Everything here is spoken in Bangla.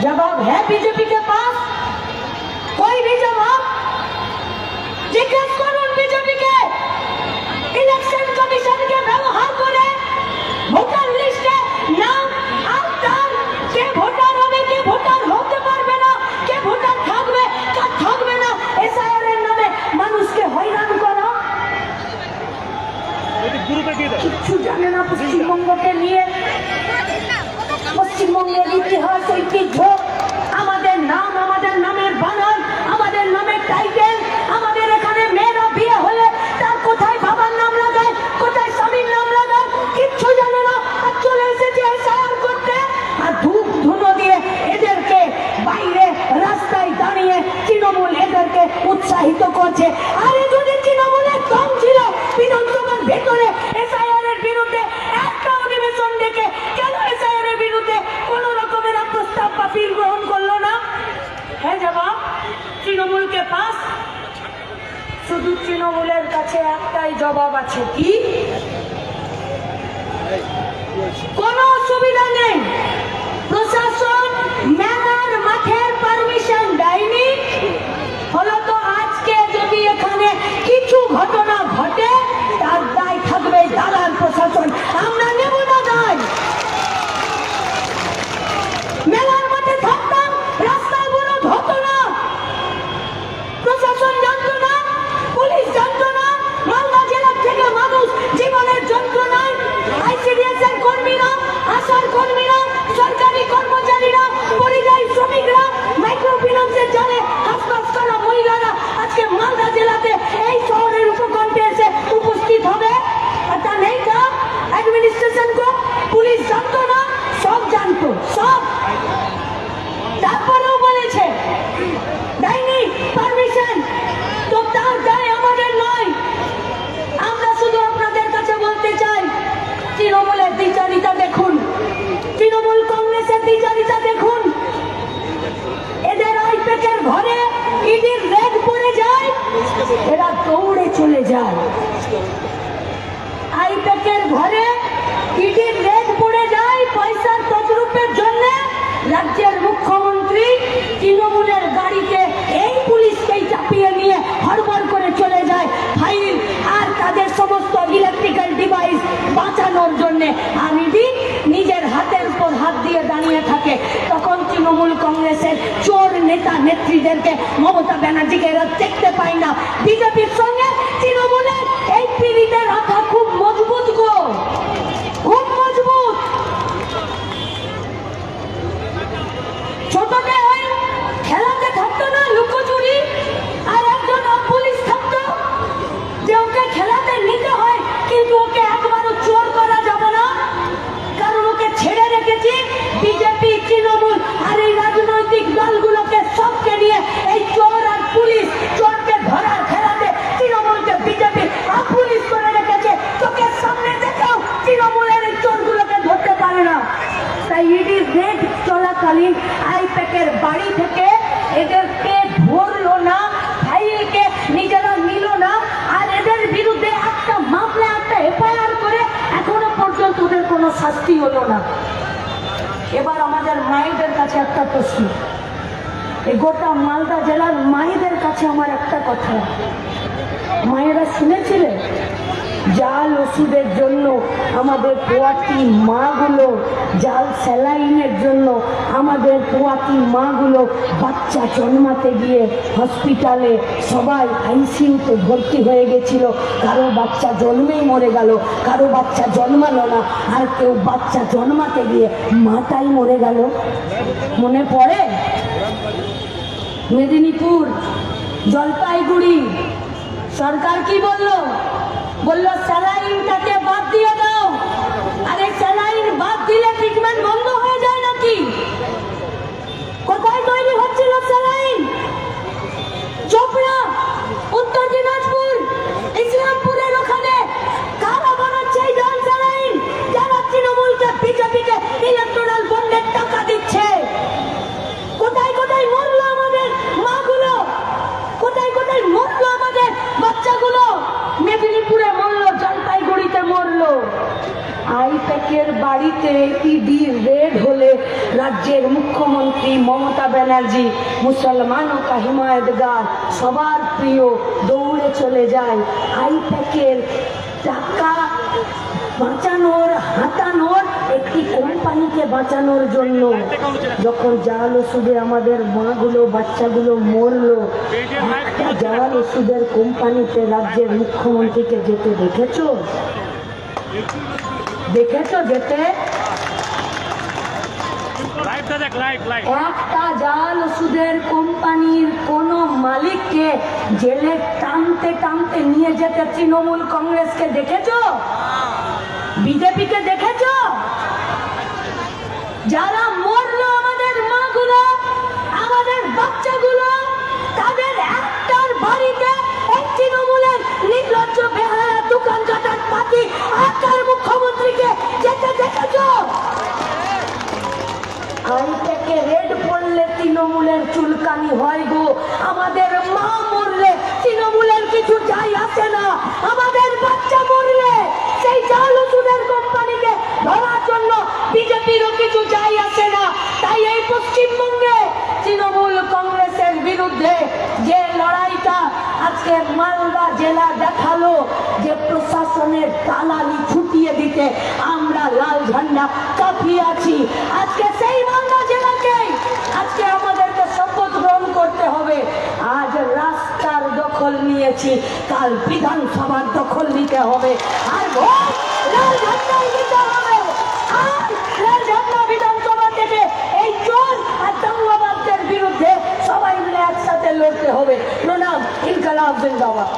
जवाब है बीजेपी के पास? कोई भी जवाब? जिज्ञेस करुन बीजेपी के इलेक्शन कमीशन के व्यवहार करे ভোটার লিস্টে নাম আনতাম কে ভোটার হবে কে ভোটার হতে পারবে না কে ভোটার থাকবে কে থাকবে না এসআইআর এর নামে মানুষকে হয়রান করা কিছু জানে না পশ্চিমবঙ্গকে নিয়ে। পশ্চিমবঙ্গের ইতিহাস ঐতিহ্য, আমাদের নাম, আমাদের নামের বানান, আমাদের নামের টাইটেল, আমাদের এখানে মেয়েরা বিয়ে হলে তার কোথায় বাবার নাম লাগায় কোথায় স্বামীর নাম লাগায় কিচ্ছু জানে না। আর চলে এসেছে এসআইআর করতে আর ধূপ ধুনো দিয়ে এদেরকে বাইরে রাস্তায় দাঁড়িয়ে তৃণমূল এদেরকে উৎসাহিত করছে। আরে যদি তৃণমূলের দম ছিল বিধানসভার ভেতরে এসআইআর এর বিরুদ্ধে একটা অধিবেশন ডেকে কেন এসআইআর এর বিরুদ্ধে কোন রকমের প্রস্তাব বা বিল গ্রহণ করলো না? হ্যাঁ জবাব তৃণমূল কে পাস। শুধু তৃণমূলের কাছে একটাই জবাব আছে, কি? কোনো অসুবিধা নেই, প্রশাসন মেলার মাঠের পারমিশন দেয়নি, ফলত আজকে যদি এখানে কিছু ঘটনা ঘটে তার দায় থাকবে দালাল প্রশাসন। আমরা নেব না দায়। মেলার মাঠে থাকতাম, রাস্তায় অবরোধ হতো না, প্রশাসন জানতো না, পুলিশ জানতো না, মালদা জেলার থেকে মানুষ জীবনের যন্ত্রণায় আইসিডিএস এর কর্মীরা, আশার কর্মীরা, সরকারি কর্মচারীরা, পরিযায়ী শ্রমিকরা, মাইক্রো ফিন্যান্সের জালে হাসপাস করা মহিলারা আজকে মালদা জেলাতে এই শহরের উপকণ্ঠে এসে উপস্থিত হবে। তা নেই কা অ্যাডমিনিস্ট্রেশন কো পুলিশ জানতো না? সব জানতো, সব। তারপরেও বলেছে দেয়নি পারমিশন, তো তার দায় আমাদের নয়। আমরা শুধু আপনাদের কাছে বলতে চাই, তৃণমূলের দ্বিচারিতা দেখুন, তৃণমূল কংগ্রেসের দ্বিচারিতা দেখুন। এদের আইপ্যাকের ঘরে ইডির রেড পড়ে যায়, এরা দৌড়ে চলে যায়। আইপ্যাকের ঘরে ইডির রেড পড়ে যায় পয়সার তছরূপের জন্য, রাজ্যের মুখ্যমন্ত্রী তৃণমূলের গাড়িতে এই পুলিশকেই চাপিয়ে নিয়ে হড়বড় করে চলে যায় ফাইল আর তাদের সমস্ত ইলেকট্রিক্যাল ডিভাইস বাঁচানোর জন্য। আর ইডি নিজের হাতের উপর হাত দিয়ে দাঁড়িয়ে থাকে। তখন তৃণমূল কংগ্রেসের চোর নেতা নেত্রীদেরকে মমতা ব্যানার্জিকে এরা দেখতে পায় না। বিজেপির সঙ্গে তৃণমূলের এই পিড়িতে রাখা খুব মজবুত গো, খুব মজবুত। ছোটতে ওই খেলাতে থাকতো না লুকোচুরি, আর একজন পুলিশ থাকতো যে ওকে খেলাতে নিতে হয় কিন্তু ওকে একবারও চোর করা যাবে না, কারণ ওকে ছেড়ে রেখেছি বিজেপি, তৃণমূল আর এই রাজনৈতিক দলগুলোকে সবকে নিয়ে এই চোর আর পুলিশ, চোরকে ধরার খেলাতে তৃণমূলকে বিজেপি আর পুলিশ করে রেখেছে। তোকে সামনে দেখেও তৃণমূলের এই চোরগুলোকে ধরতে পারে না। তাই ইডি রেড চলাকালীন আইপ্যাকের বাড়ি থেকে এদেরকে ধরলো না, ফাইলকে নিজেরা নিল না, আর এদের বিরুদ্ধে একটা মামলা, একটা এফআইআর করে এখনো পর্যন্ত ওদের কোনো শাস্তি হলো না। এবার আমাদের মায়েদের কাছে একটা প্রশ্ন, এই গোটা মালদা জেলার মায়েদের কাছে আমার একটা কথা, মায়েরা শুনেছিলেন জাল ওষুধের জন্য আমাদের পোয়াতি মাগুলো, জাল স্যালাইনের জন্য আমাদের পোয়াতি মাগুলো বাচ্চা জন্মাতে গিয়ে হসপিটালে সবাই আইসিইউতে ভর্তি হয়ে গেছিল। কারো বাচ্চা জন্মেই মরে গেল, কারো বাচ্চা জন্মালো না, আর কেউ বাচ্চা জন্মাতে গিয়ে মাটাই মরে গেল। মনে পড়ে? মেদিনীপুর, জলপাইগুড়ি, সরকার কি বললো? বললো স্যালাইনটাকে বাদ দিয়ে দাও। আরে স্যালাইন বাদ দিলে ট্রিটমেন্ট বন্ধ হয়ে যায় নাকি? কোথায় তৈরি হচ্ছিল স্যালাইন? চোপড়া, উত্তর দিনাজপুর, ইসলামপুরের ওখানে। কারা বানাচ্ছে এই জাল স্যালাইন? যারা তৃণমূলকে, বিজেপিকে ইলেকট্রাল বন্ডের টাকা দিচ্ছে। কোথায় কোথায় মরলো আমাদের মাগুলো, কোথায় কোথায় মরলো আমাদের বাচ্চাগুলো? মেদিনীপুরে মরলো, জলপাইগুড়িতে মরলো। রাজ্যের মুখ্যমন্ত্রী মমতা ব্যানার্জি মুসলমানও কা হিমায়তগার, সবার প্রিয়, দৌড়ে চলে যায় আইপ্যাকের টাকা বাঁচানোর, হাতানোর একটি কোম্পানিকে বাঁচানোর জন্য। যখন জাল ওষুধে আমাদের মাগুলো বাচ্চাগুলো মরলো, একটা জাল ওষুধের কোম্পানিতে রাজ্যের মুখ্যমন্ত্রীকে যেতে দেখেছো? দেখেছো যেতে? একটা জাল ওষুধের কোম্পানির কোন মালিককে জেলে টানতে টানতে নিয়ে যেতে তৃণমূল কংগ্রেসকে দেখেছো? বিজেপিকে দেখেছো? যারা মরলো আমাদের মাগুলো, আমাদের বাচ্চাগুলো, তাদের একটার বাড়িতে এই তৃণমূলের নির্লজ্জ বেহায়া দোকান কাটার পাতি আকার মুখ্যমন্ত্রীকে যেতে দেখেছো? আইপ্যাকে রেড পড়লে তৃণমূলের চুলকানি হয় গো। আমাদের মা মরলে তৃণমূলের কিছু যাই আসে না। আমাদের বাচ্চা মরলে সেই জাল ওষুধের কোম্পানিকে ধরার জন্য বিজেপিরও কিছু যাই আসে না। তাই এই পশ্চিমবঙ্গে তৃণমূল কংগ্রেসের বিরুদ্ধে যে লড়াইটা আজকে মালদা জেলা দেখালো, যে প্রশাসনের দালালি ছুটিয়ে দিতে আমরা লাল ঝান্ডা কাঁপিয়ে আছি, আজকে সেই মালদা জেলাকে আজকে আমাদেরকে শপথ গ্রহণ করতে হবে। আজ রাস্তার দখল নিয়েছি, কাল বিধানসভার দখল নিতে হবে, আর ভোট লাল ঝান্ডায় দিতে হবে। আর লাল ঝান্ডা বিধানসভা থেকে এই চোর আর দাঙ্গাবাজদের বিরুদ্ধে সবাই মিলে একসাথে লড়তে হবে। প্রণাম, ইনকলাব জিন্দাবাদ।